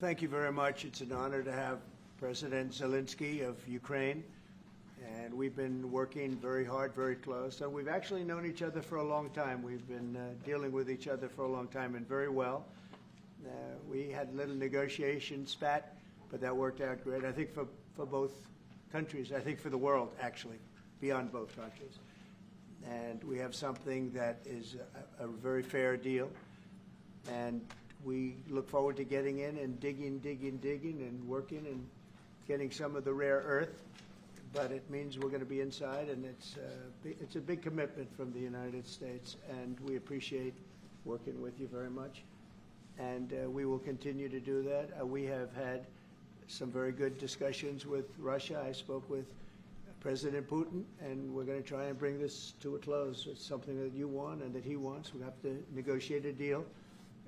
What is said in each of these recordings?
Thank you very much. It's an honor to have President Zelenskyy of Ukraine, and we've been working very hard, very close. So we've actually known each other for a long time. We've been dealing with each other for a long time and very well. We had a little negotiation spat, but that worked out great. I think for both countries, I think for the world, actually, beyond both countries. And we have something that is a very fair deal. And we look forward to getting in and digging and working and getting some of the rare earth. But it means we're going to be inside, and it's a big commitment from the United States, and we appreciate working with you very much. And we will continue to do that. We have had some very good discussions with Russia. I spoke with President Putin, and we're going to try and bring this to a close. It's something that you want and that he wants. We have to negotiate a deal.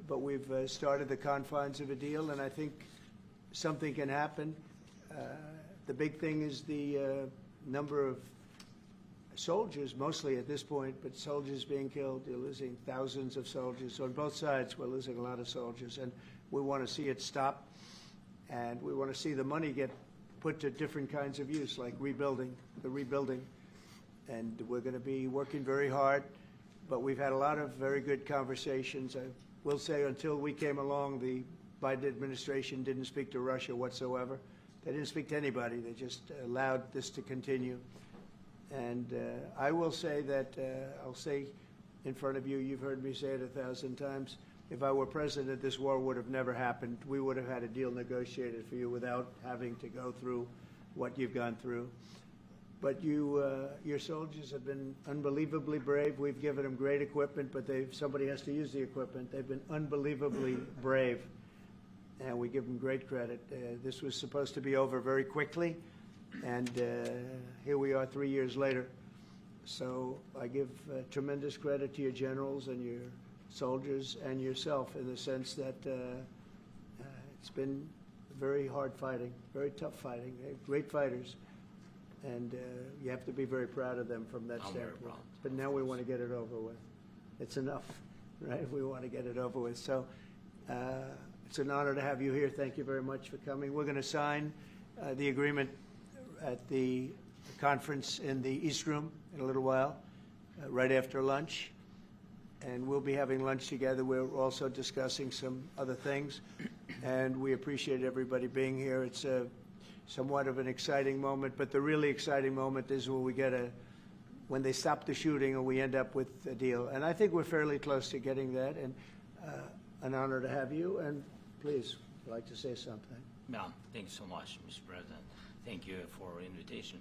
But we've started the confines of a deal, and I think something can happen. The big thing is the number of soldiers, mostly at this point, but soldiers being killed. You're losing thousands of soldiers. On both sides, we're losing a lot of soldiers, and we want to see it stop, and we want to see the money get put to different kinds of use, like rebuilding, and we're going to be working very hard, but we've had a lot of very good conversations. I will say until we came along, the Biden administration didn't speak to Russia whatsoever. They didn't speak to anybody. They just allowed this to continue. And I will say that, I'll say in front of you, you've heard me say it 1,000 times, if I were president, this war would have never happened. We would have had a deal negotiated for you without having to go through what you've gone through. But your soldiers have been unbelievably brave. We've given them great equipment, but somebody has to use the equipment. They've been unbelievably brave, and we give them great credit. This was supposed to be over very quickly, and here we are 3 years later. So I give tremendous credit to your generals and your soldiers and yourself in the sense that it's been very hard fighting, very tough fighting, great fighters. And you have to be very proud of them from that standpoint. But now we want to get it over with. It's enough, right? We want to get it over with. So it's an honor to have you here. Thank you very much for coming. We're going to sign the agreement at the conference in the East Room in a little while, right after lunch. And we'll be having lunch together. We're also discussing some other things. And we appreciate everybody being here. It's somewhat of an exciting moment, but the really exciting moment is when they stop the shooting and we end up with a deal. And I think we're fairly close to getting that, and an honor to have you. And please, I'd like to say something. Yeah, thank you so much, Mr. President. Thank you for invitation.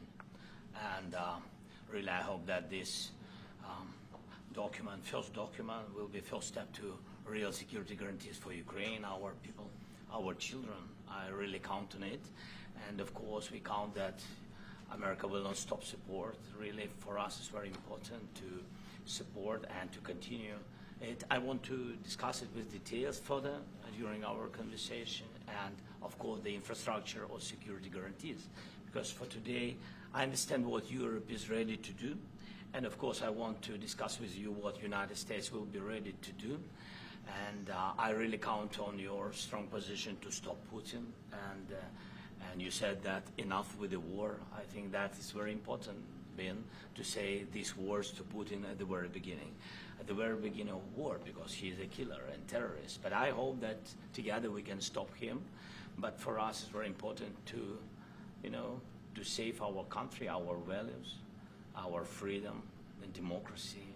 And really, I hope that this first document, will be first step to real security guarantees for Ukraine, our people, our children. I really count on it. And of course, we count that America will not stop support. Really, for us, it's very important to support and to continue it. I want to discuss it with details further during our conversation, and of course, the infrastructure or security guarantees. Because for today, I understand what Europe is ready to do, and of course, I want to discuss with you what United States will be ready to do. And I really count on your strong position to stop Putin. And you said that enough with the war. I think that is very important, Ben, to say these words to Putin at the very beginning of war, because he is a killer and terrorist. But I hope that together we can stop him. But for us, it's very important to, to save our country, our values, our freedom and democracy,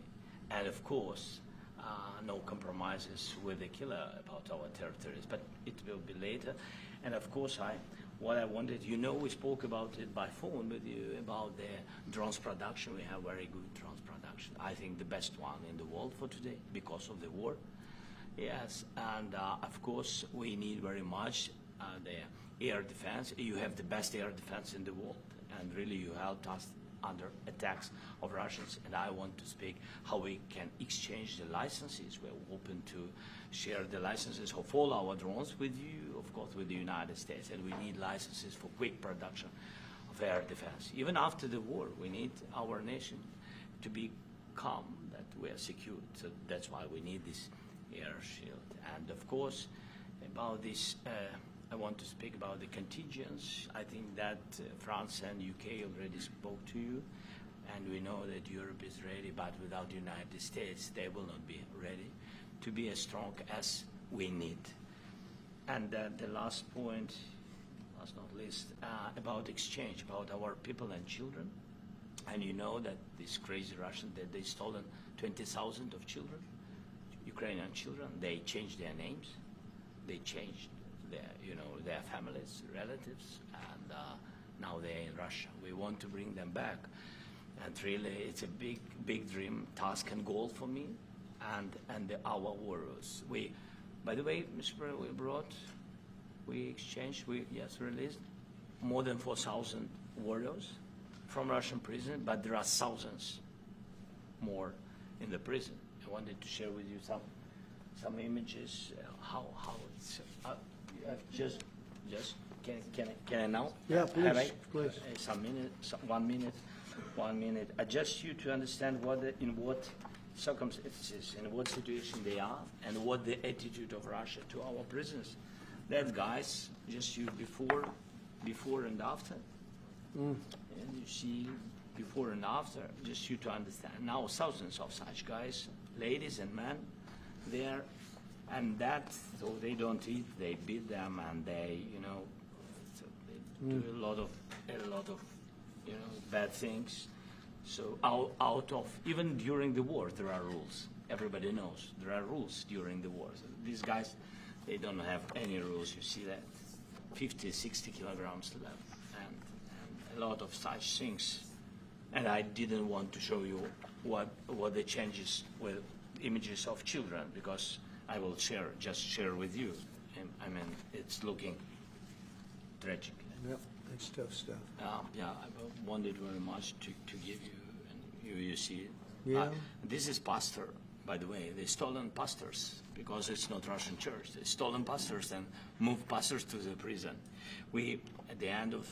and of course, no compromises with the killer about our territories. But it will be later. And of course, what I wanted, we spoke about it by phone with you about the drones production. We have very good drones production. I think the best one in the world for today because of the war. Yes, and of course, we need very much the air defense. You have the best air defense in the world, and really you helped us under attacks of Russians. And I want to speak how we can exchange the licenses. We're open to share the licenses of all our drones with you, of course, with the United States. And we need licenses for quick production of air defense. Even after the war, we need our nation to be calm, that we are secured. So that's why we need this air shield. And of course, about this want to speak about the contingents. I think that France and UK already spoke to you, and we know that Europe is ready, but without the United States, they will not be ready to be as strong as we need. And the last point, last not least, about exchange, about our people and children. And you know that these crazy Russians, that they stolen 20,000 of children, Ukrainian children. They changed their names, they changed their families, relatives, and now they're in Russia. We want to bring them back, and really, it's a big dream, task, and goal for me, and our warriors. By the way, Mr. President, we exchanged, released more than 4,000 warriors from Russian prison, but there are thousands more in the prison. I wanted to share with you some images, how it's just can I now? Yeah, please, Have I, please. Some minute, 1 minute. Just you to understand in what circumstances, in what situation they are, and what the attitude of Russia to our prisoners. That guys, just you before and after. And you see before and after, just you to understand. Now thousands of such guys, ladies and men, there, and that, so they don't eat, they beat them, and they, so they do a lot of, bad things. So out of, even during the war, there are rules. Everybody knows there are rules during the war. So these guys, they don't have any rules. You see that 50, 60 kilograms left, and a lot of such things. And I didn't want to show you what the changes with images of children, because I will just share with you. And, I mean, it's looking tragic. Yep, that's tough stuff. Yeah, I wanted very much to give you, and you see it. Yeah. This is pastor, by the way. They stolen pastors, because it's not Russian church. They stolen pastors and moved pastors to the prison. At the end of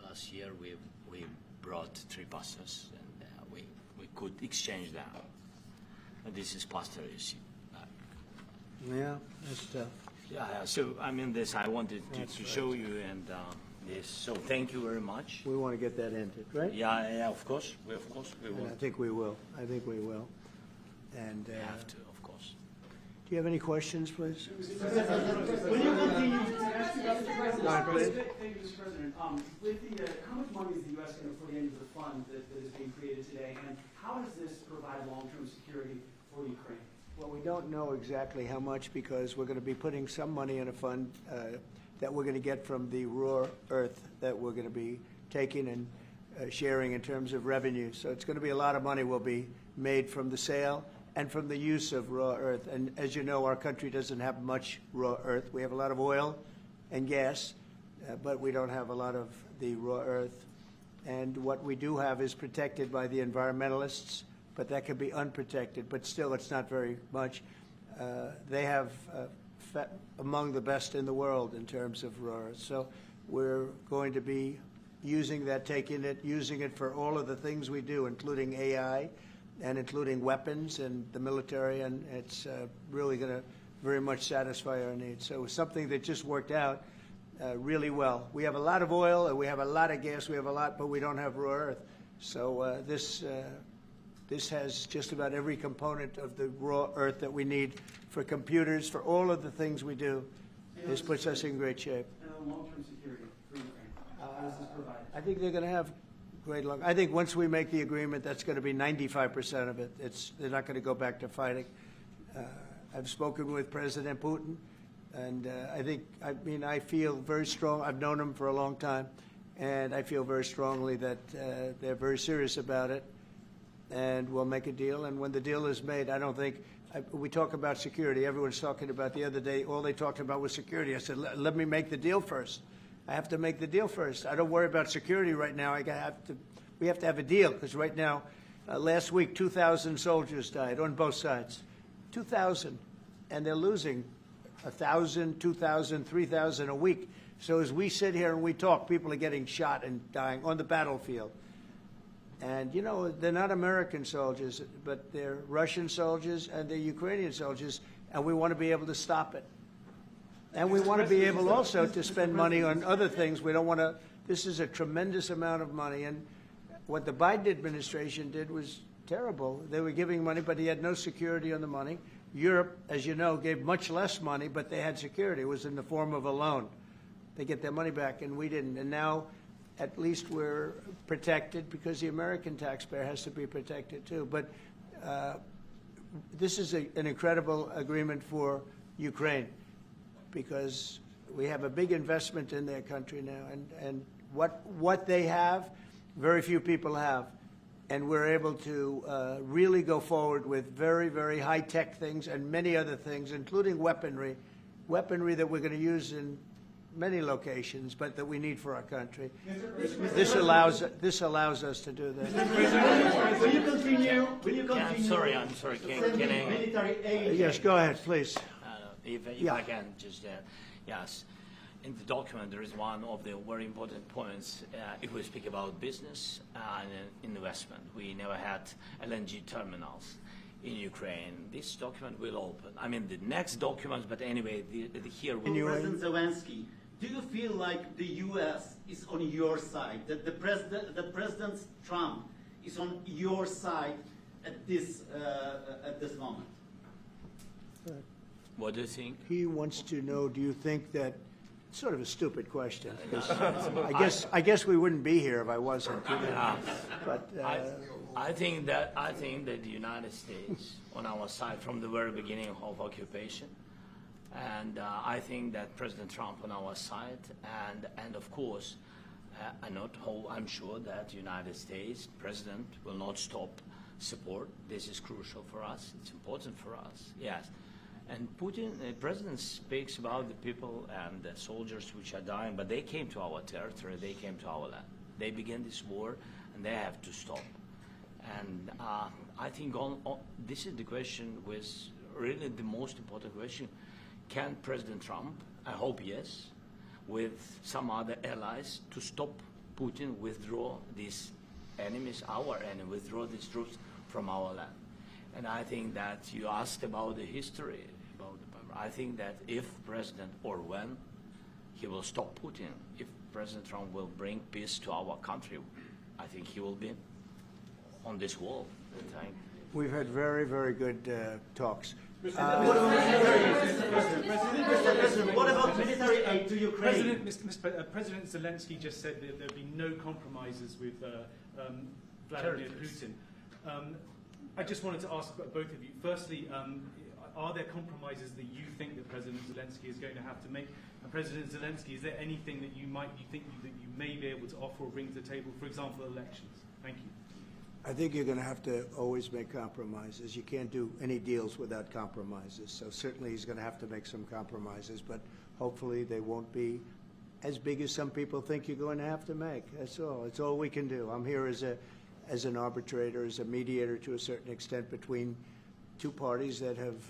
last year, we brought 3 pastors, and we could exchange them. And this is pastor, you see. Yeah, that's tough. Yeah, so I mean, this I wanted to show you, and this. So thank you very much. We want to get that ended, right? Yeah, of course, we And will. I think we will. And We have to, of course. do you have any questions, please? When you continue to ask you about the president, All right, please. thank you, Mr. President. With the, how much money is the U.S. going to put into the fund that is being created today, and how does this provide long-term security for Ukraine? Well, we don't know exactly how much, because we're going to be putting some money in a fund that we're going to get from the raw earth that we're going to be taking and sharing in terms of revenue. So it's going to be a lot of money will be made from the sale and from the use of raw earth. And as you know, our country doesn't have much raw earth. We have a lot of oil and gas, but we don't have a lot of the raw earth. And what we do have is protected by the environmentalists, but that can be unprotected. But still, it's not very much. They have among the best in the world in terms of raw earth. So we're going to be using that, using it for all of the things we do, including AI and including weapons and the military, and it's really going to very much satisfy our needs. So it's something that just worked out really well. We have a lot of oil, and we have a lot of gas, but we don't have raw earth. So this has just about every component of the raw earth that we need for computers, for all of the things we do. This puts us in great shape. And long-term security for Ukraine, how does this provide? I think they're going to have great luck. I think once we make the agreement, that's going to be 95% of it. They're not going to go back to fighting. I've spoken with President Putin, and I feel very strong. I've known him for a long time, and I feel very strongly that they're very serious about it, and we'll make a deal. And when the deal is made, I don't think we talk about security. Everyone's talking about the other day, all they talked about was security. I said, let me make the deal first. I have to make the deal first. I don't worry about security right now. We have to have a deal, because right now, last week, 2,000 soldiers died on both sides. 2,000, and they're losing 1,000, 2,000, 3,000 a week. So as we sit here and we talk, people are getting shot and dying on the battlefield. And, you know, they're not American soldiers, but they're Russian soldiers and they're Ukrainian soldiers, and we want to be able to stop it. And we want to be able also to spend money on other things. We don't want to, this is a tremendous amount of money. And what the Biden administration did was terrible. They were giving money, but he had no security on the money. Europe, as you know, gave much less money, but they had security. It was in the form of a loan. They get their money back, and we didn't. And now, at least we're protected because the American taxpayer has to be protected too. But this is an incredible agreement for Ukraine because we have a big investment in their country now. And what they have, very few people have. And we're able to really go forward with very, very high-tech things and many other things, including weaponry that we're going to use in many locations, but that we need for our country. This allows us to do that. Will you continue? Yeah, I'm sorry. Can I? Military aid. Yes, go ahead, please. If Yeah. I can just, yes. In the document, there is one of the very important points. If we speak about business and investment, we never had LNG terminals in Ukraine. This document will open. I mean, the next documents, but anyway, here we President Zelenskyy, do you feel like the U.S. is on your side? That the President Trump is on your side at this moment? What do you think? He wants to know, do you think that, sort of a stupid question. I guess we wouldn't be here if I wasn't. But I think that the United States on our side from the very beginning of occupation, and I think that President Trump on our side, and of course, I'm sure that the United States President will not stop support. This is crucial for us. It's important for us. Yes. And Putin, the president speaks about the people and the soldiers which are dying, but they came to our territory, they came to our land. They began this war, and they have to stop. And I think this is the question, was really the most important question. Can President Trump, I hope yes, with some other allies, to stop Putin, withdraw these enemies, our enemy, withdraw these troops from our land? And I think that you asked about the history. I think that if President, or when, he will stop Putin, if President Trump will bring peace to our country, I think he will be on this wall. we've had very, very good talks. What about military aid to Ukraine? President Zelenskyy just said that there'd be no compromises with Vladimir Putin. I just wanted to ask both of you. Firstly, are there compromises that you think that President Zelenskyy is going to have to make? And President Zelenskyy, is there anything that you think that you may be able to offer or bring to the table, for example, elections? Thank you. I think you're going to have to always make compromises. You can't do any deals without compromises. So certainly he's going to have to make some compromises, but hopefully they won't be as big as some people think you're going to have to make. That's all. It's all we can do. I'm here as an arbitrator, as a mediator to a certain extent between two parties that have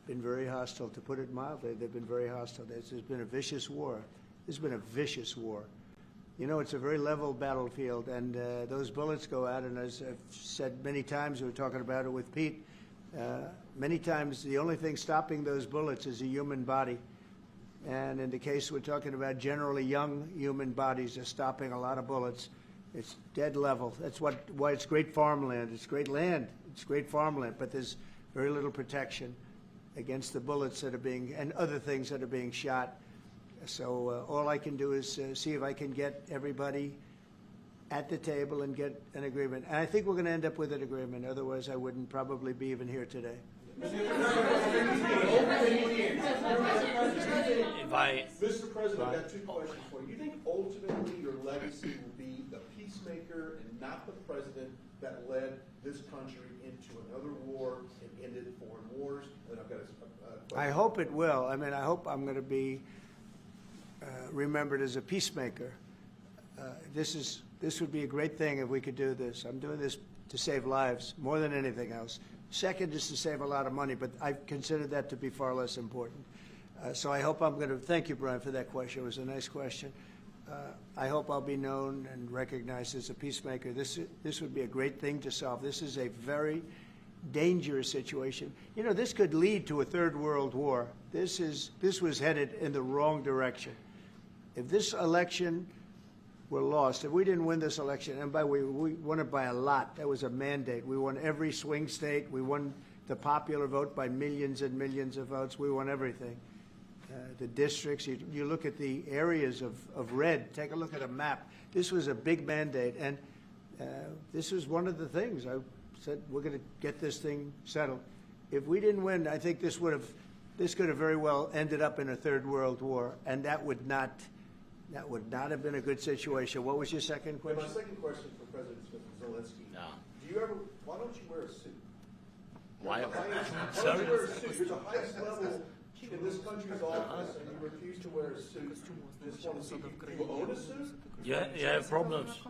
been very hostile, to put it mildly. They've been very hostile. There's been a vicious war. There's been a vicious war. You know, it's a very level battlefield, and those bullets go out, and as I've said many times, we were talking about it with Pete, many times the only thing stopping those bullets is a human body. And in the case we're talking about, generally young human bodies are stopping a lot of bullets. It's dead level. That's why it's great farmland. It's great land. It's great farmland, but there's very little protection against the bullets that are being, and other things that are being shot. So all I can do is see if I can get everybody at the table and get an agreement. And I think we're going to end up with an agreement. Otherwise, I wouldn't probably be even here today. Mr. President, I've got two questions for you. You think ultimately your legacy will be the peacemaker and not the president that led this country into another war and ended foreign wars? And I've got a question. I hope it will. I mean, I hope I'm going to be remembered as a peacemaker. This would be a great thing if we could do this. I'm doing this to save lives more than anything else. Second is to save a lot of money, but I consider that to be far less important. So I hope I'm going to, thank you, Brian, for that question. It was a nice question. I hope I'll be known and recognized as a peacemaker. This would be a great thing to solve. This is a very dangerous situation. You know, this could lead to a third world war. This was headed in the wrong direction. If this election were lost, if we didn't win this election, and by the way, we won it by a lot. That was a mandate. We won every swing state. We won the popular vote by millions and millions of votes. We won everything. The districts, you look at the areas of red, take a look at a map. This was a big mandate, and this was one of the things. I said, we're going to get this thing settled. If we didn't win, I think this could have very well ended up in a third world war, and that would not have been a good situation. What was your second And question? my second question for President Zelensky. Yeah. Why don't you wear a suit? Why? Why don't Sorry? you wear a suit? You're the highest level in this country's office, and you refuse to wear a suit. Just want to see, do you own a suit? You have problems.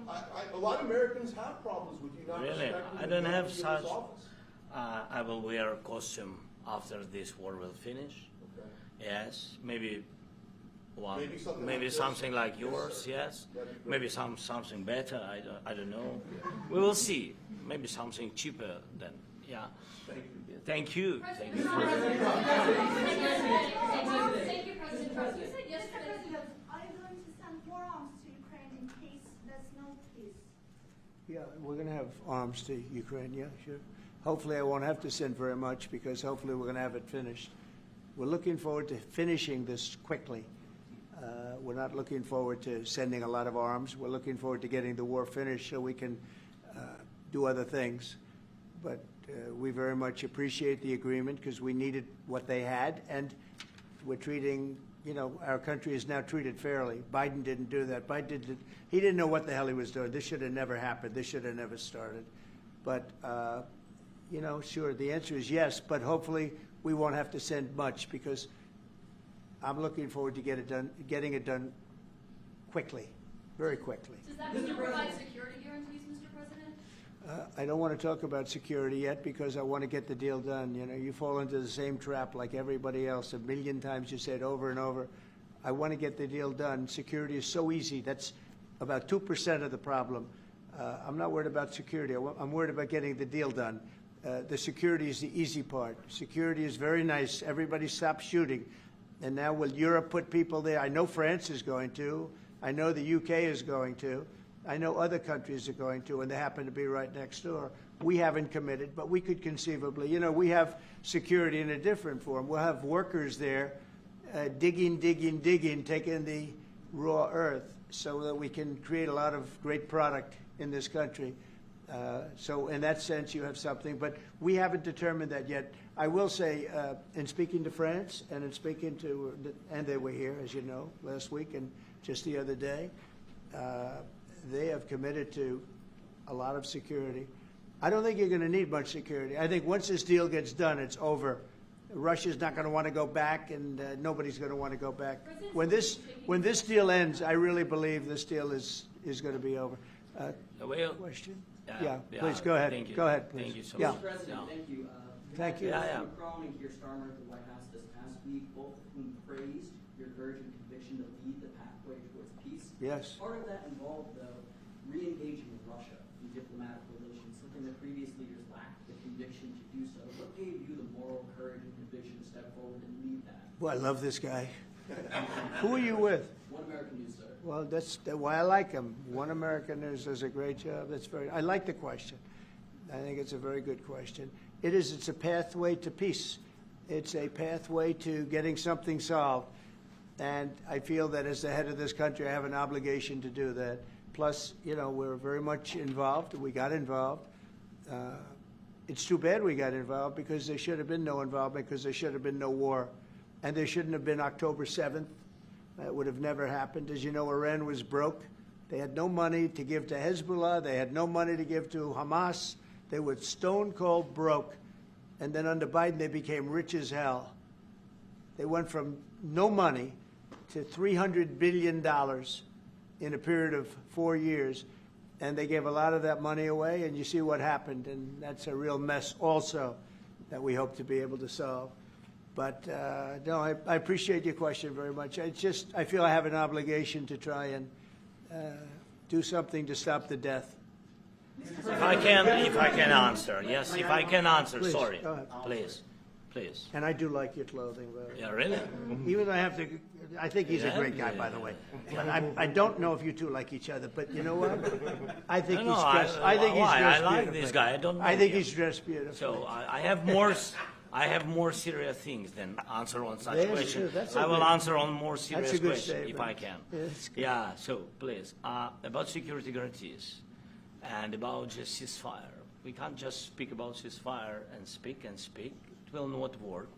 A lot of Americans have problems with you not Really? respecting I the don't have authority of such. this office. I will wear a costume after this war will finish. Okay. Yes, maybe one, Maybe something like this. like yours. Yes, sir. Yes, That'd be maybe great. something better. I don't know. We will see. Maybe something cheaper than. Yeah. Thank you. Thank you. Thank you. Thank you, President Trump. You said yesterday. Are you going to send more arms to Ukraine in case there's no peace? Yeah, we're going to have arms to Ukraine, yeah, sure. Hopefully I won't have to send very much because hopefully we're going to have it finished. We're looking forward to finishing this quickly. We're not looking forward to sending a lot of arms. We're looking forward to getting the war finished so we can do other things. But we very much appreciate the agreement because we needed what they had, and we're treating, you know, our country is now treated fairly. Biden didn't do that. He didn't know what the hell he was doing. This should have never happened. This should have never started. But, you know, sure, the answer is yes, but hopefully we won't have to send much because I'm looking forward to getting it done quickly, very quickly. Does that still provide security guarantees, Mr. President? I don't want to talk about security yet because I want to get the deal done. You know, you fall into the same trap like everybody else. A million times you say it over and over. I want to get the deal done. Security is so easy. That's about 2% of the problem. I'm not worried about security. I'm worried about getting the deal done. The security is the easy part. Security is very nice. Everybody stops shooting. And now will Europe put people there? I know France is going to. I know the UK is going to. I know other countries are going to, and they happen to be right next door. We haven't committed, but we could conceivably. You know, we have security in a different form. We'll have workers there digging, taking the raw earth so that we can create a lot of great product in this country. So in that sense, you have something, but we haven't determined that yet. I will say, in speaking to France and in speaking to, and they were here, as you know, last week and just the other day, they have committed to a lot of security. I don't think you're going to need much security. I think once this deal gets done, it's over. Russia's not going to want to go back, and nobody's going to want to go back. When this deal ends, I really believe this deal is going to be over. Question? Yeah, please go ahead. Thank you. Go ahead, please. Thank you so Yeah. much. Mr. President, Yeah. thank you. Thank you. Yeah. Macron and Keir Starmer at the White House this past week, both of whom praised your courage and conviction to lead the pathway towards peace. Yes. Part of that involved, though, re-engaging with Russia in diplomatic relations, something that previous leaders lacked the conviction to do so. What gave you the moral courage and conviction to step forward and lead that? Well, I love this guy. Who are you with? One American News, sir. Well, that's why I like him. One American News does a great job. I like the question. I think it's a very good question. It's a pathway to peace. It's a pathway to getting something solved. And I feel that as the head of this country, I have an obligation to do that. Plus, you know, we're very much involved. We got involved. It's too bad we got involved because there should have been no involvement because there should have been no war. And there shouldn't have been October 7th. That would have never happened. As you know, Iran was broke. They had no money to give to Hezbollah. They had no money to give to Hamas. They were stone cold broke. And then under Biden, they became rich as hell. They went from no money to $300 billion in a period of 4 years. And they gave a lot of that money away, and you see what happened. And that's a real mess also that we hope to be able to solve. But, no, I appreciate your question very much. I feel I have an obligation to try and do something to stop the death. If I can answer, yes, if I can answer, Please, sorry, go ahead. please. And I do like your clothing, but Yeah, really? even though I think he's a Yeah, great guy, yeah, by the yeah. way. But I don't know if you two like each other, but you know what? I think No, he's no, dressed. I think he's why? dressed I like beautifully. this guy. I don't know I think him. he's dressed beautifully. So I have more serious things than answer on such Yes, questions. sure, that's a I will good- answer on more serious a good questions if statement. I can. Yes. Yeah. So please, about security guarantees and about just ceasefire. We can't just speak about ceasefire and speak and speak. It will not work.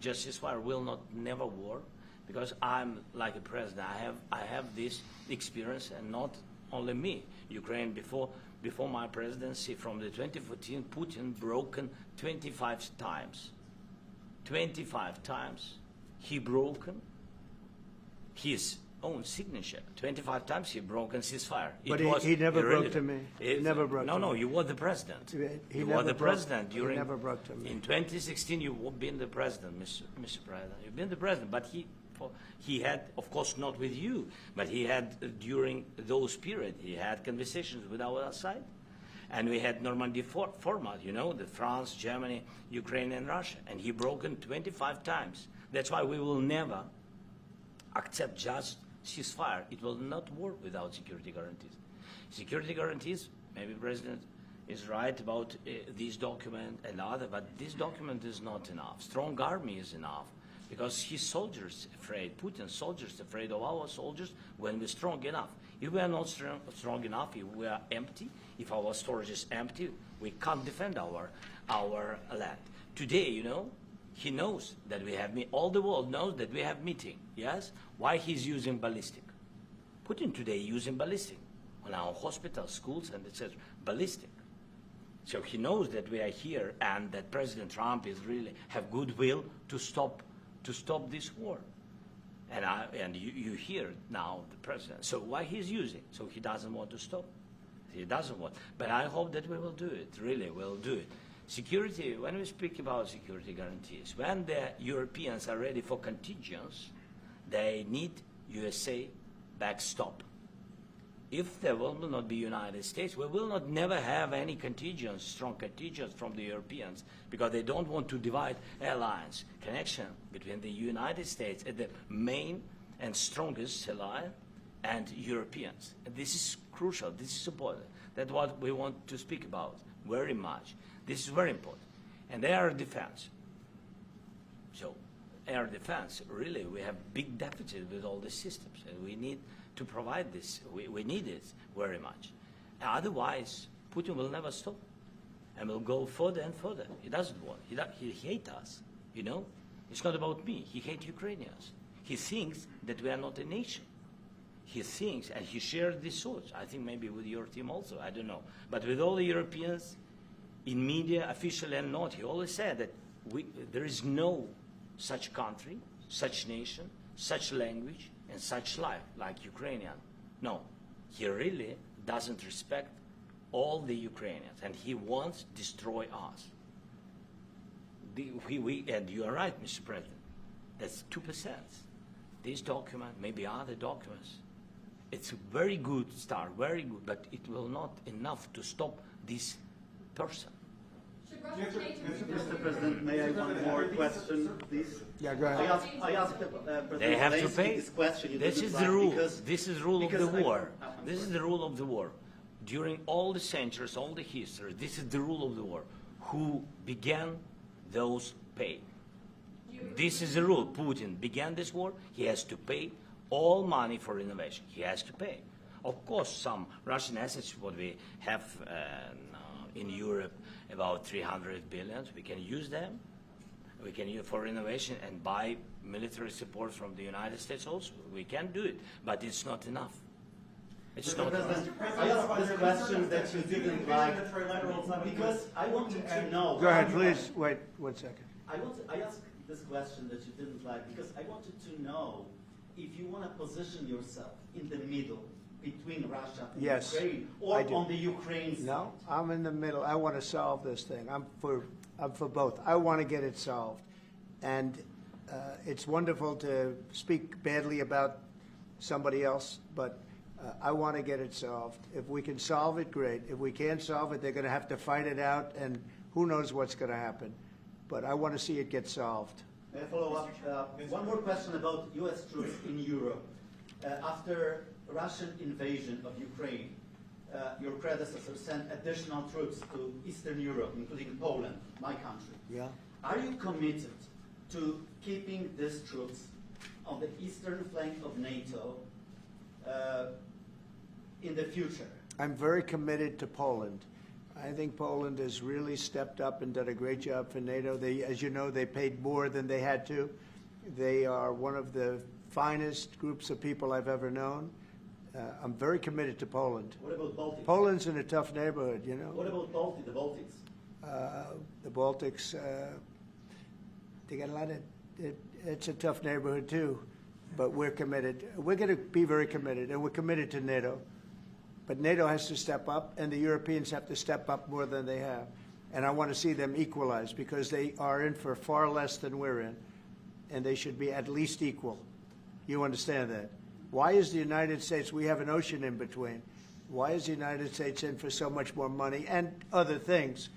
Just ceasefire will not never work because I'm like a president. I have this experience, and not only me. Ukraine before my presidency, from the 2014, Putin broken 25 times. 25 times he broken his own signature. 25 times he broken ceasefire. But he never broke to me. He never broke to me. No, you were the president. He You never were the broke- president he during. never broke to me. In 2016, you've been the president, Mr. President. You've been the president, but he had, of course, not with you, but he had during those period. He had conversations with our side, and we had Normandy format. You know, the France, Germany, Ukraine, and Russia, and he broken 25 times. That's why we will never accept just ceasefire. It will not work without security guarantees. Security guarantees, maybe President is right about this document and other, but this document is not enough. Strong army is enough because his soldiers afraid, Putin's soldiers afraid of our soldiers when we're strong enough. If we are not strong enough, if we are empty, if our storage is empty, we can't defend our land. Today, you know, he knows that we have all the world knows that we have meeting. Yes, why he's using ballistic? Putin today using ballistic on our hospitals, schools, and it says ballistic. So he knows that we are here and that President Trump is really have goodwill to stop this war. And you hear now the president. So why he's using? So he doesn't want to stop. He doesn't want. But I hope that we will do it. Really, we'll do it. Security, when we speak about security guarantees, when the Europeans are ready for contingents, they need USA backstop. If there will not be United States, we will not never have any contingents, strong contingents from the Europeans, because they don't want to divide alliance, connection between the United States as the main and strongest ally and Europeans. And this is crucial, this is important. That's what we want to speak about very much. This is very important. And air defense. So air defense, really, we have big deficit with all the systems, and we need to provide this. We need it very much. Otherwise, Putin will never stop, and will go further and further. He doesn't want. He hates us. You know, it's not about me. He hates Ukrainians. He thinks that we are not a nation. He thinks, and he shares these thoughts. I think maybe with your team also. I don't know, but with all the Europeans, in media, official and not, he always said that there is no such country, such nation, such language, and such life like Ukrainian. No, he really doesn't respect all the Ukrainians, and he wants to destroy us. And you are right, Mr. President. That's 2%. This document, maybe other documents, it's a very good start, very good, but it will not enough to stop this person. Should Russia change its Mr. President, may I one more question, please? Yeah, go I ahead. asked President They have to Zelensky pay. this question. You This didn't is like the rule. because- This is the rule of the because I- war. I'm This is sorry. the rule of the war. During all the centuries, all the history, this is the rule of the war. Who began, those pay. This is the rule. Putin began this war. He has to pay all money for innovation. He has to pay. Of course, some Russian assets, what we have in Europe, about 300 billion, we can use them. We can use for innovation and buy military support from the United States also. We can do it, but it's not enough. It's Mr. not enough. President, I asked this question that you didn't like because I wanted to know. Go ahead, please. Wait 1 second. I asked this question that you didn't like because I wanted to know if you want to position yourself in the middle between Russia and Yes, Ukraine, I or do. on the Ukraine side. No, I'm in the middle. I want to solve this thing. I'm for both. I want to get it solved. And it's wonderful to speak badly about somebody else, but I want to get it solved. If we can solve it, great. If we can't solve it, they're going to have to fight it out, and who knows what's going to happen. But I want to see it get solved. May I follow up? One more question about U.S. troops in Europe. After Russian invasion of Ukraine, your predecessor sent additional troops to Eastern Europe, including Poland, my country. Yeah. Are you committed to keeping these troops on the eastern flank of NATO in the future? I'm very committed to Poland. I think Poland has really stepped up and done a great job for NATO. They, as you know, they paid more than they had to. They are one of the finest groups of people I've ever known. I'm very committed to Poland. What about Baltics? Poland's in a tough neighborhood, you know. What about the Baltics? The Baltics, they got a lot of, it's a tough neighborhood too, but we're committed. We're going to be very committed, and we're committed to NATO. But NATO has to step up, and the Europeans have to step up more than they have. And I want to see them equalize, because they are in for far less than we're in, and they should be at least equal. You understand that? Why is the United States, we have an ocean in between, why is the United States in for so much more money and other things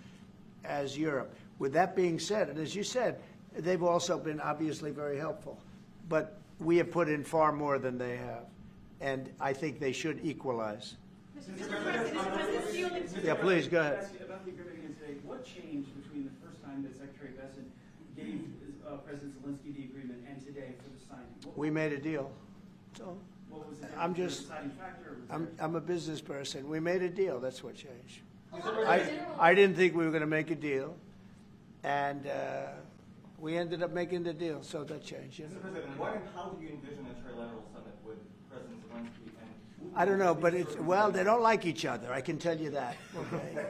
as Europe? With that being said, and as you said, they've also been obviously very helpful, but we have put in far more than they have, and I think they should equalize. Yeah, please, go ahead. About the agreement again today, what changed between the first time that Secretary Bessent gave President Zelensky the agreement and today for the signing? We made a deal. So What was the I'm just, deciding factor? I'm a business person. We made a deal. That's what changed. I didn't think we were going to make a deal, and we ended up making the deal, so that changed. You know? Mr. President, what and how do you envision a trilateral summit with President Zelensky and? I don't know, but it's, well, they don't like each other. I can tell you that. Okay,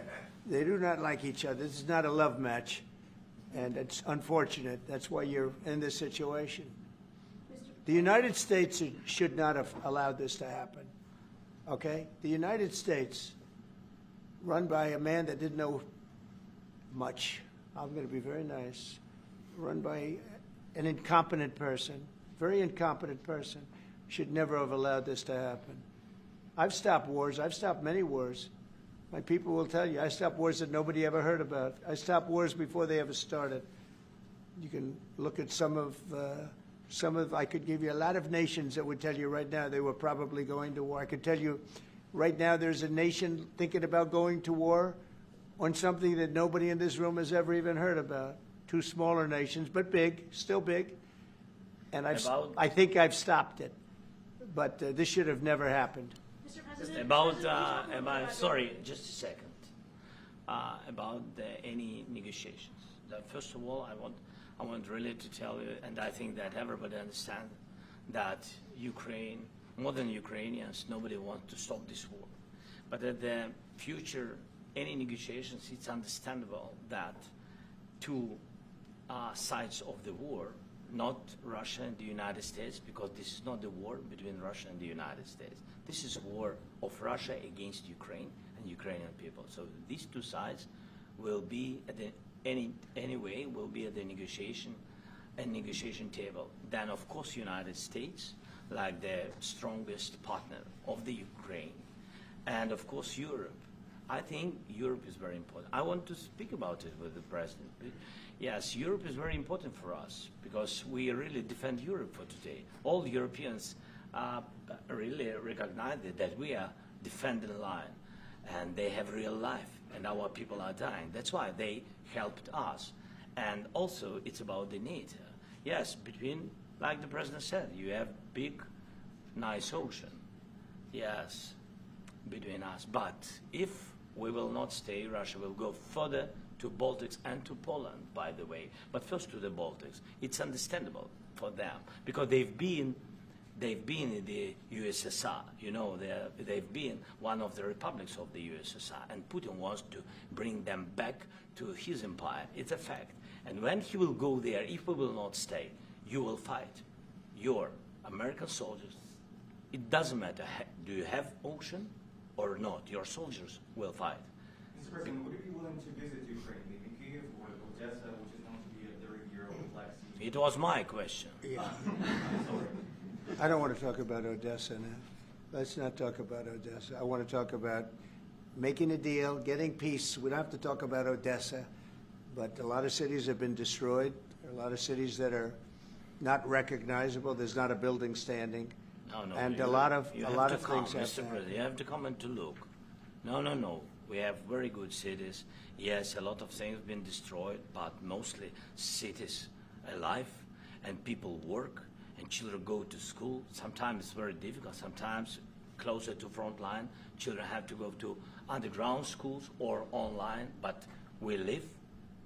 they do not like each other. This is not a love match, and it's unfortunate. That's why you're in this situation. The United States should not have allowed this to happen. Okay, the United States, run by a man that didn't know much. I'm going to be very nice. Run by an incompetent person, very incompetent person, should never have allowed this to happen. I've stopped wars. I've stopped many wars. My people will tell you, I stopped wars that nobody ever heard about. I stopped wars before they ever started. You can look at some of, I could give you a lot of nations that would tell you right now they were probably going to war. I could tell you right now there's a nation thinking about going to war on something that nobody in this room has ever even heard about. Two smaller nations, but big, still big. And I think I've stopped it. But this should have never happened. Mr. President, About sorry, just a second. About any negotiations. First of all, I want really to tell you, and I think that everybody understands that Ukraine, more than Ukrainians, nobody wants to stop this war. But at the future, any negotiations, it's understandable that two sides of the war, not Russia and the United States, because this is not the war between Russia and the United States. This is a war of Russia against Ukraine and Ukrainian people. So these two sides will be at the anyway will be at the negotiation table. Then of course United States, like the strongest partner of the Ukraine, and of course Europe. I think Europe is very important. I want to speak about it with the President. Yes, Europe is very important for us because we really defend Europe for today. All Europeans really recognize that we are defending the line, and they have real life, and our people are dying. That's why they helped us. And also, it's about the NATO. Yes, between, like the President said, you have big, nice ocean. Yes, between us. But if we will not stay, Russia will go further to Baltics and to Poland, by the way. But first to the Baltics. It's understandable for them because they've been in the USSR. You know, they've been one of the republics of the USSR, and Putin wants to bring them back to his empire. It's a fact. And when he will go there, if we will not stay, you will fight. Your American soldiers, it doesn't matter, do you have ocean or not, your soldiers will fight. Mr. President, would you be willing to visit Ukraine, maybe Kyiv or Odessa, which is going to be a 30-year-old Black Sea? It was my question. Yeah. I don't want to talk about Odessa now. let's not talk about Odessa. I want to talk about making a deal, getting peace. We don't have to talk about Odessa, but a lot of cities have been destroyed. There are a lot of cities that are not recognizable. There's not a building standing. No, and you a lot of things have Mr. to President, happen. you have to come and to look. No. We have very good cities. Yes, a lot of things have been destroyed, but mostly cities alive, and people work, and children go to school. Sometimes it's very difficult. Sometimes closer to front line, children have to go to underground schools or online, but we live.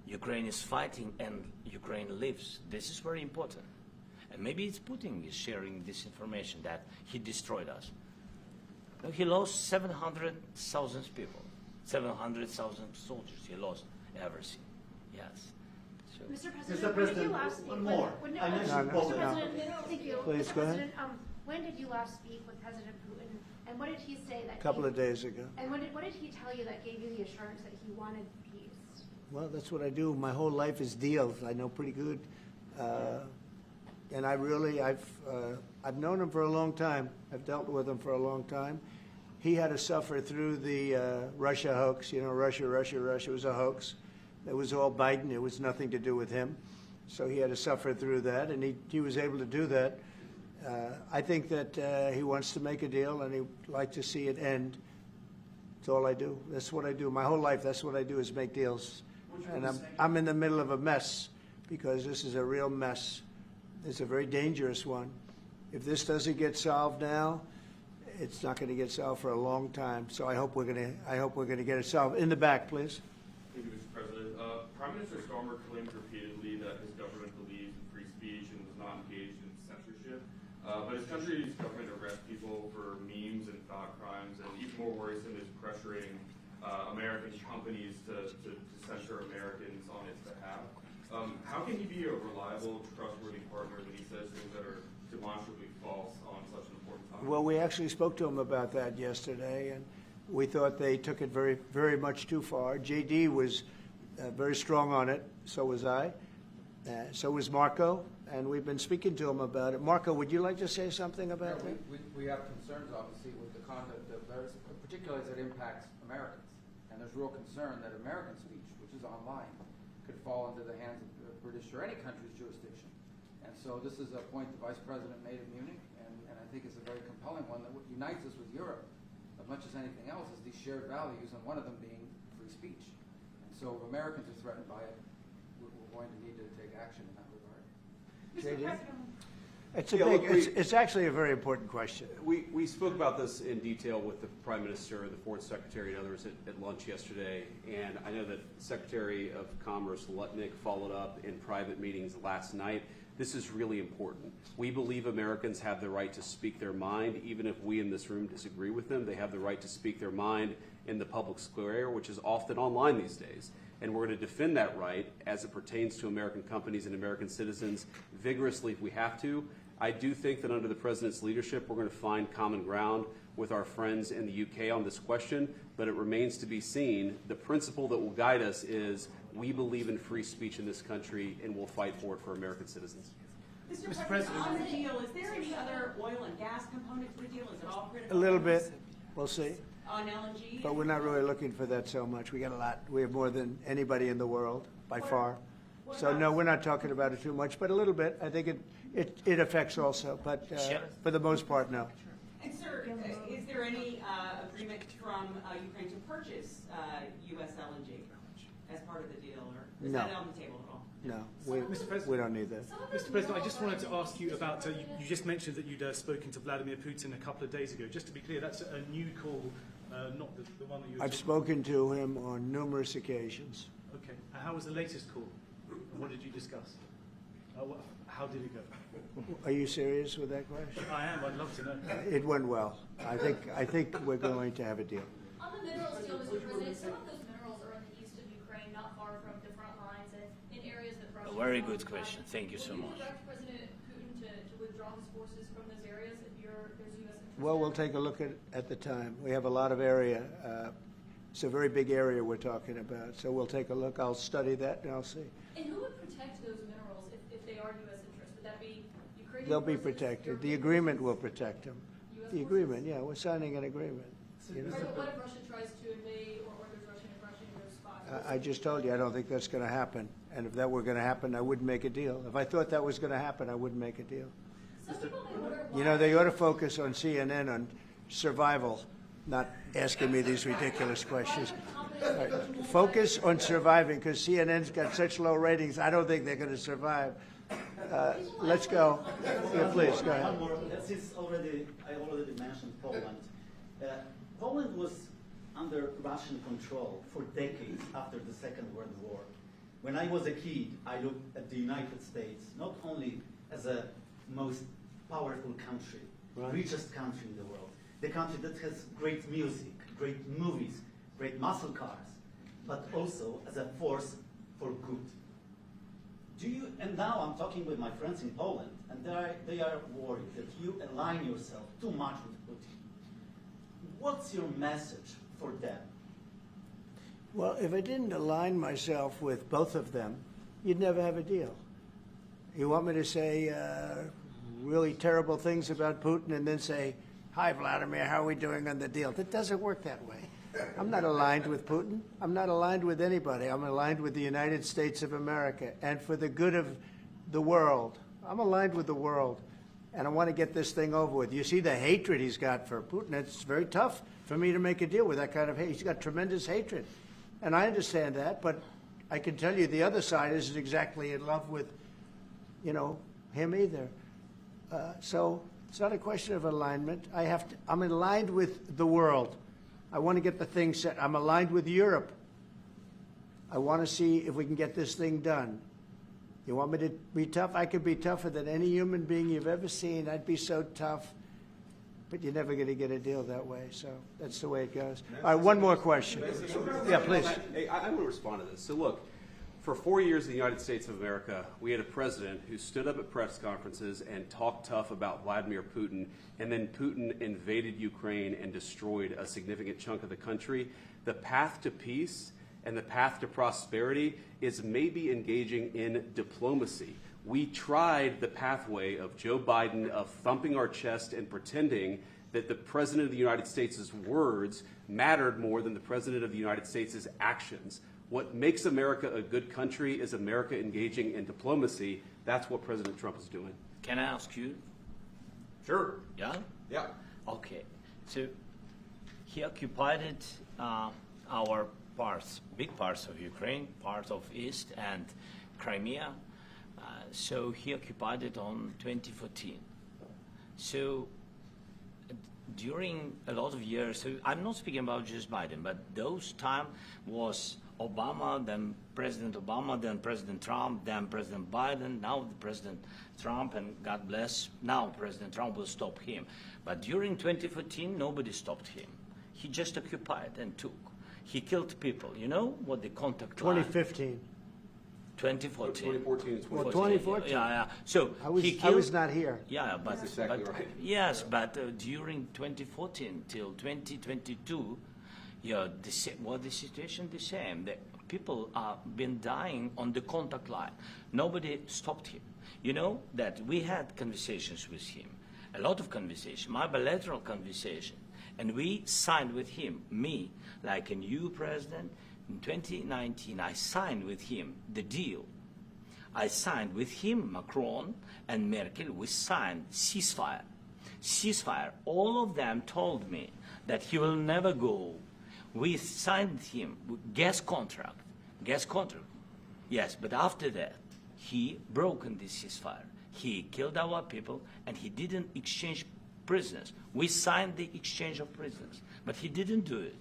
Ukraine is fighting, and Ukraine lives. This is very important. And maybe it's Putin is sharing this information that he destroyed us. No, he lost 700,000 people, 700,000 soldiers. He lost everything. Yes. So, Mr. Mr. President, when did President, you last speak one more. When, I mentioned No, no. Poland. Mr. President, thank you. Please, Mr. go ahead. President, when did you last speak with President Putin, and what did he say that? A couple of days ago. And what did he tell you that gave you the assurance that he wanted peace? Well, that's what I do. My whole life is deals. I know pretty good. And I've known him for a long time. I've dealt with him for a long time. He had to suffer through the Russia hoax. You know, Russia was a hoax. It was all Biden. It was nothing to do with him. So he had to suffer through that, and he was able to do that. I think that he wants to make a deal, and he'd like to see it end. That's all I do. That's what I do. My whole life, that's what I do is make deals. And I'm in the middle of a mess because this is a real mess. It's a very dangerous one. If this doesn't get solved now, it's not going to get solved for a long time. So I hope we're going to get it solved. In the back, please. Thank you, Mr. President. Prime Minister Starmer claimed repeatedly that his government believes in free speech and was not engaged in censorship. But his country's government arrests people for memes and thought crimes, and even more worrisome is pressuring American companies to censor Americans on its behalf. How can he be a reliable, trustworthy partner when he says things that are demonstrably false on such an important topic? Well, we actually spoke to him about that yesterday, and we thought they took it very, very much too far. JD was very strong on it. So was I. So was Marco, and we've been speaking to him about it. Marco, would you like to say something about that? We have concerns, obviously, with the conduct of those, particularly as it impacts Americans. And there's real concern that American speech, which is online, could fall into the hands of the British or any country's jurisdiction. And so this is a point the Vice President made in Munich, and I think it's a very compelling one that unites us with Europe as much as anything else is these shared values, and one of them being free speech. And so if Americans are threatened by it, we're going to need to take action in that regard. JD? It's actually a very important question. We spoke about this in detail with the Prime Minister, the Foreign Secretary, and others at lunch yesterday, and I know that Secretary of Commerce Lutnick followed up in private meetings last night. This is really important. We believe Americans have the right to speak their mind, even if we in this room disagree with them. They have the right to speak their mind in the public square, which is often online these days. And we're going to defend that right as it pertains to American companies and American citizens vigorously if we have to. I do think that under the President's leadership, we're going to find common ground with our friends in the UK on this question, but it remains to be seen. The principle that will guide us is we believe in free speech in this country, and we'll fight for it for American citizens. Mr. President, on the deal, is there any other oil and gas component to the deal? Is it all critical? A little bit. We'll see. On LNG? But we're not really looking for that so much. We got a lot. We have more than anybody in the world, by far. So, no, we're not talking about it too much, but a little bit. I think it affects also, but for the most part, no. And, sir, is there any agreement from Ukraine to purchase U.S. LNG as part of the deal, or is that on the table at all? No, Mr. President, we don't need that. Mr. President, I just wanted to ask you about, you just mentioned that you'd spoken to Vladimir Putin a couple of days ago. Just to be clear, that's a new call, not the one that you were I've spoken to him on numerous occasions. Okay. And how was the latest call? And what did you discuss? How did it go? Are you serious with that question? I am. I'd love to know. It went well. I think we're going to have a deal. On the minerals deal, Mr. President, some of those minerals are in the east of Ukraine, not far from the front lines, and in areas that Russia. A very good question. Thank you so much. Would you direct President Putin to withdraw his forces from those areas if there's U.S. interest? Well, we'll take a look at the time. We have a lot of area. It's a very big area we're talking about. So we'll take a look. I'll study that and I'll see. And who would protect those minerals if they are U.S. interest? Would that be Ukrainian? They'll be forces, protected. The European agreement forces, will protect them. U.S. the agreement, yeah, we're signing an agreement. You know? What if Russia tries to invade or orders Russian spies? I just told you, I don't think that's going to happen. And if that were going to happen, I wouldn't make a deal. If I thought that was going to happen, I wouldn't make a deal. Some people may wonder You know, they ought to focus on CNN on survival, not asking me these ridiculous questions. Right. Focus on surviving, because CNN's got such low ratings, I don't think they're going to survive. Let's go. Yeah, please, go ahead. One more. Since I already mentioned Poland. Poland was under Russian control for decades after the Second World War. When I was a kid, I looked at the United States not only as a most powerful country, Right. richest country in the world, the country that has great music, great movies, great muscle cars, but also as a force for good. And now I'm talking with my friends in Poland, and they are worried that you align yourself too much with Putin. What's your message for them? Well, if I didn't align myself with both of them, you'd never have a deal. You want me to say really terrible things about Putin and then say, "Hi, Vladimir, how are we doing on the deal?" That doesn't work that way. I'm not aligned with Putin. I'm not aligned with anybody. I'm aligned with the United States of America. And for the good of the world, I'm aligned with the world. And I want to get this thing over with. You see the hatred he's got for Putin. It's very tough for me to make a deal with that kind of hate. He's got tremendous hatred. And I understand that, but I can tell you the other side isn't exactly in love with, him either. So it's not a question of alignment. I'm aligned with the world. I want to get the thing set. I'm aligned with Europe. I want to see if we can get this thing done. You want me to be tough? I could be tougher than any human being you've ever seen. I'd be so tough. But you're never going to get a deal that way. So that's the way it goes. All right, one more question. Yeah, please. Hey, I want to respond to this. So look, for 4 years in the United States of America, we had a president who stood up at press conferences and talked tough about Vladimir Putin, and then Putin invaded Ukraine and destroyed a significant chunk of the country. The path to peace and the path to prosperity is maybe engaging in diplomacy. We tried the pathway of Joe Biden, of thumping our chest and pretending that the President of the United States' words mattered more than the President of the United States' actions. What makes America a good country is America engaging in diplomacy. That's what President Trump is doing. Can I ask you? Sure. Yeah? Yeah. Okay. So he occupied our parts, big parts of Ukraine, parts of East and Crimea. So he occupied it on 2014. So during a lot of years, so I'm not speaking about just Biden, but those time was Obama, then President Obama, then President Trump, then President Biden, now President Trump, and God bless, now President Trump will stop him. But during 2014, nobody stopped him. He just occupied and took. He killed people. You know what the contact line? 2015. 2014. 2014 and 2014. Well, 2014. Yeah. So I was not here. Yeah, but, That's exactly but right. yes, but during 2014 till 2022, the situation the same. The people have been dying on the contact line. Nobody stopped him. You know that we had conversations with him, a lot of conversation, my bilateral conversation, and we signed with him, me, like a new president. In 2019, I signed with him the deal. I signed with him, Macron and Merkel, we signed ceasefire. Ceasefire. All of them told me that he will never go. We signed him with gas contract. Gas contract. Yes, but after that, he broken this ceasefire. He killed our people, and he didn't exchange prisoners. We signed the exchange of prisoners, but he didn't do it.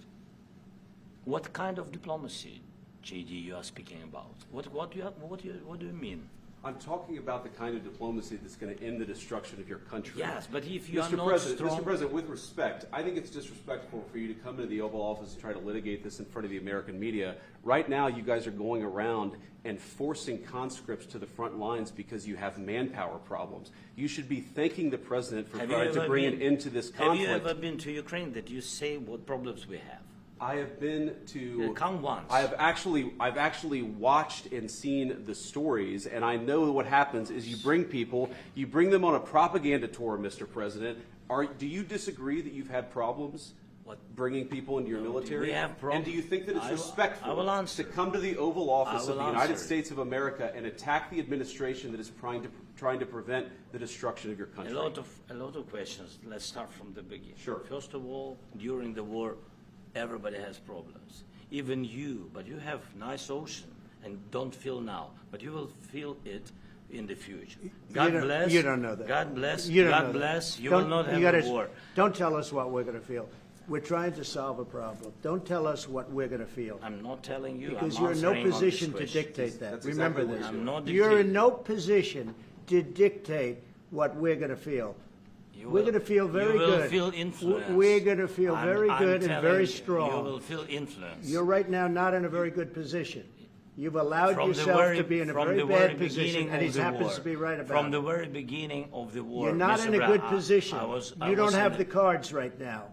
What kind of diplomacy, JD, you are speaking about? What do you mean? I'm talking about the kind of diplomacy that's going to end the destruction of your country. Yes, but if you are Mr. not President, strong... Mr. President, with respect, I think it's disrespectful for you to come into the Oval Office and try to litigate this in front of the American media. Right now, you guys are going around and forcing conscripts to the front lines because you have manpower problems. You should be thanking the President for trying to bring an end to this conflict. Have you ever been to Ukraine that you say what problems we have? I have been to. Come once. I've actually watched and seen the stories, and I know what happens is you bring people, you bring them on a propaganda tour, Mr. President, Do you disagree that you've had problems bringing people into your military? We have problems. And do you think that it's I respectful will answer. to come to the Oval Office of the United answer. States of America and attack the administration that is trying to prevent the destruction of your country? A lot of questions. Let's start from the beginning. Sure. First of all, during the war, everybody has problems. Even you, but you have nice ocean and don't feel now, but you will feel it in the future. God bless. You don't know that. God bless. You don't know God that. bless. You Don't- will not you have gotta- a war. Don't tell us what we're going to feel. We're trying to solve a problem. Don't tell us what we're going to feel. I'm not telling you. Because I'm you're in no answering on this position to question. dictate that. That's Remember exactly this. what I'm not You're in dictating. no position to dictate what we're going to feel. We're going to feel very You will good. feel influence. We're going to feel very good and very You strong. will feel influence. You're right now not in a very good position. You've allowed From the yourself very- to be in a from very the very bad position, beginning and he of the happens war. to be right about From it. the very beginning of the war. You're not Mr. in a Brown, good position. I You don't was have in the cards right now.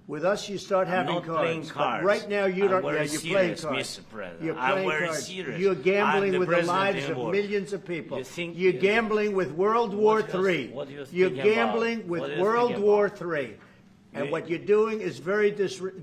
With us, you start I'm having not playing cards. cards. But right now, you I'm don't. very Yeah, you're playing serious, cards. Mr. President. You're I'm playing very cards. serious. You're I'm gambling the with the president lives in the of war. millions of people. You think- You're gambling with World War What do you- III. what do you You're think about? gambling with What do you World think War about? III. And You- what you're doing is very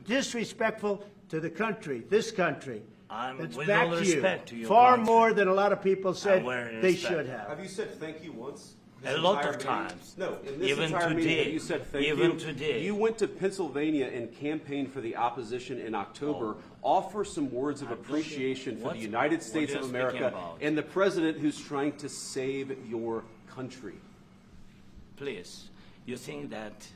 disrespectful to the country, this country. That's with back all to respect to you. your Far country. more than a lot of people said very they respect. should have. Have you said thank you once? A This lot entire of meeting? times. No, in this Even entire meeting, today. have you said thank Even you? today. You went to Pennsylvania and campaigned for the opposition in October. Offer some words of appreciation for What- the United what States are of you America speaking about? and the president who's trying to save your country. Please, you think that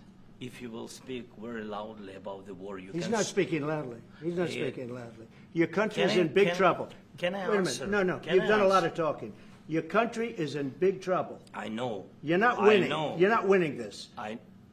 if you will speak very loudly about the war, you He's can... not speaking loudly. He's not Yeah. speaking loudly. Your country is Can I- in big can- trouble. can I Wait a answer? minute. No. Can You've I done a lot answer? of talking. Your country is in big trouble. I know. You're not I winning. know. You're not winning this.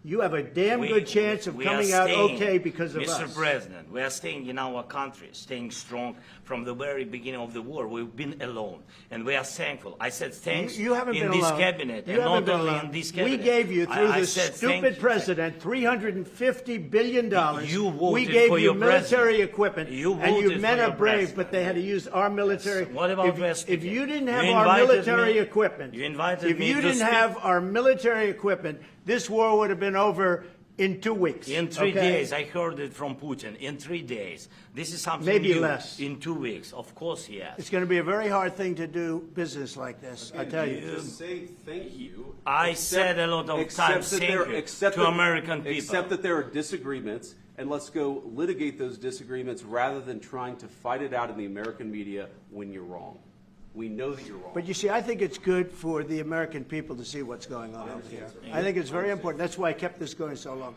You have a damn We- good chance of we are coming out staying, okay because of Mr. us. President, we are staying in our country, staying strong from the very beginning of the war. We've been alone, and we are thankful. I said thanks You haven't in been this alone. cabinet, You and haven't not been only alone. in this We cabinet. gave you, through I this said thank stupid you. president, $350 billion. You voted we gave for you your military president. equipment, You and you voted men for are your brave, president. but they had to use our military. What about if West you Virginia? didn't You have our invited military me- equipment, you invited if me you to didn't speak. have our military equipment, this war would have been over in 2 weeks. In 3 okay? days, I heard it from Putin. In 3 days, this is something Maybe new. less. In 2 weeks, of course, yes. It's going to be a very hard thing to do business like this, I tell you. Just say thank you. I said a lot of Except times that thank there- you except to that- American people. Except that there are disagreements, and let's go litigate those disagreements rather than trying to fight it out in the American media when you're wrong. We know that you're wrong. But you see, I think it's good for the American people to see what's going on over here. I think it's very important. That's why I kept this going so long.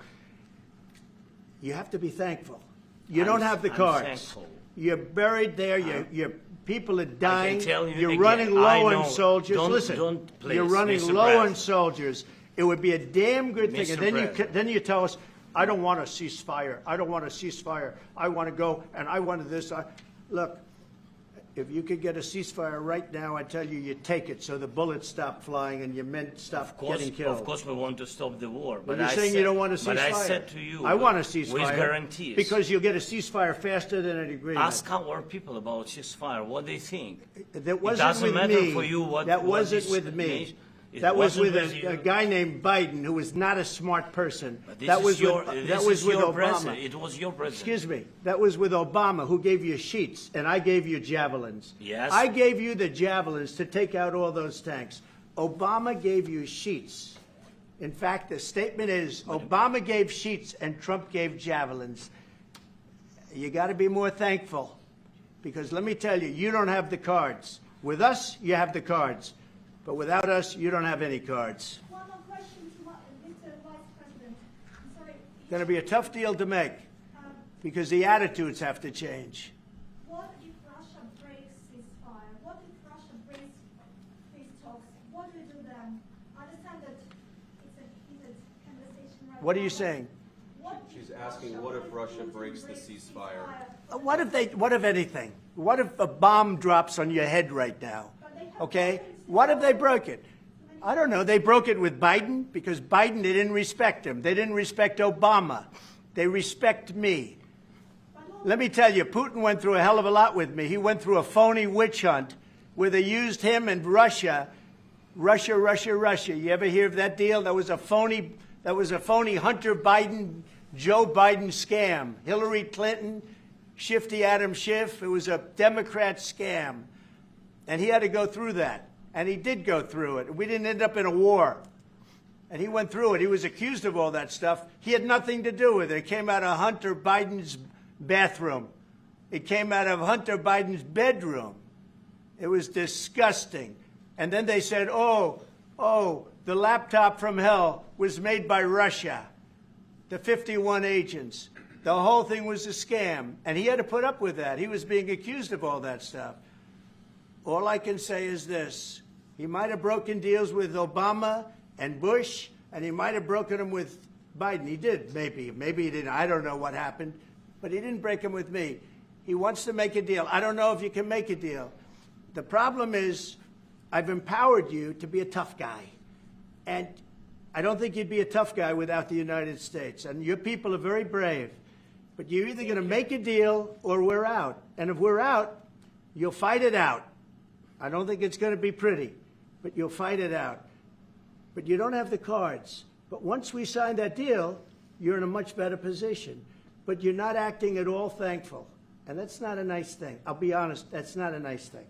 You have to be thankful. You don't have the I'm cards. thankful. You're buried there. Your people are dying. tell you You're again, running I low know. on soldiers. Don't- Listen, don't, please, you're running Mr. low on President. soldiers. It would be a damn good thing. Mr. And then President. then you tell us, I don't want a ceasefire. I don't want a ceasefire. I want to go and I wanted this. Look, if you could get a ceasefire right now, I tell you, you take it so the bullets stop flying and your men stop getting killed. Of course, we want to stop the war. But But you're I saying said, you don't want a ceasefire. But I said to you, I want a ceasefire. with guarantees. Because you'll get a ceasefire faster than an agreement. Ask our people about ceasefire, what they think. That wasn't it doesn't with matter me. for you what. That what wasn't this with me. nation- it That was wasn't with you. a guy named Biden, who was not a smart person. But this That is was your, with, this that was is with your Obama. president. It was your president. Excuse me. That was with Obama, who gave you sheets, and I gave you javelins. Yes. I gave you the javelins to take out all those tanks. Obama gave you sheets. In fact, the statement is Obama gave sheets and Trump gave javelins. You got to be more thankful, because let me tell you, you don't have the cards. With us, you have the cards. But without us, you don't have any cards. One more question to Mr. Vice President. I'm sorry. It's going to be a tough deal to make, because the attitudes have to change. What if Russia breaks ceasefire? What if Russia breaks peace talks? What do you do then? I understand that it's a heated conversation right now. What are you saying? What if She's asking, what if Russia breaks the ceasefire? What if anything? What if a bomb drops on your head right now? Okay? What if they broke it? I don't know. They broke it with Biden, because Biden, they didn't respect him. They didn't respect Obama. They respect me. Let me tell you, Putin went through a hell of a lot with me. He went through a phony witch hunt where they used him and Russia. You ever hear of that deal? That was a phony That was a phony Hunter Biden, Joe Biden scam. Hillary Clinton, Shifty Adam Schiff. It was a Democrat scam. And he had to go through that. And he did go through it. We didn't end up in a war. And he went through it. He was accused of all that stuff. He had nothing to do with it. It came out of Hunter Biden's bathroom. It came out of Hunter Biden's bedroom. It was disgusting. And then they said, oh, the laptop from hell was made by Russia, the 51 agents. The whole thing was a scam. And he had to put up with that. He was being accused of all that stuff. All I can say is this. He might have broken deals with Obama and Bush, and he might have broken them with Biden. He did, maybe. Maybe he didn't. I don't know what happened. But he didn't break them with me. He wants to make a deal. I don't know if you can make a deal. The problem is I've empowered you to be a tough guy. And I don't think you'd be a tough guy without the United States. And your people are very brave. But you're either going to make a deal or we're out. And if we're out, you'll fight it out. I don't think it's going to be pretty, but you'll fight it out. But you don't have the cards. But once we sign that deal, you're in a much better position. But you're not acting at all thankful. And that's not a nice thing. I'll be honest, that's not a nice thing.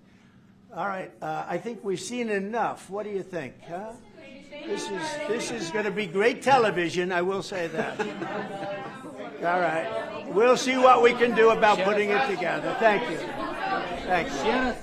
All right, I think we've seen enough. What do you think? Huh? This is going to be great television, I will say that. All right. We'll see what we can do about putting it together. Thank you. Thank you.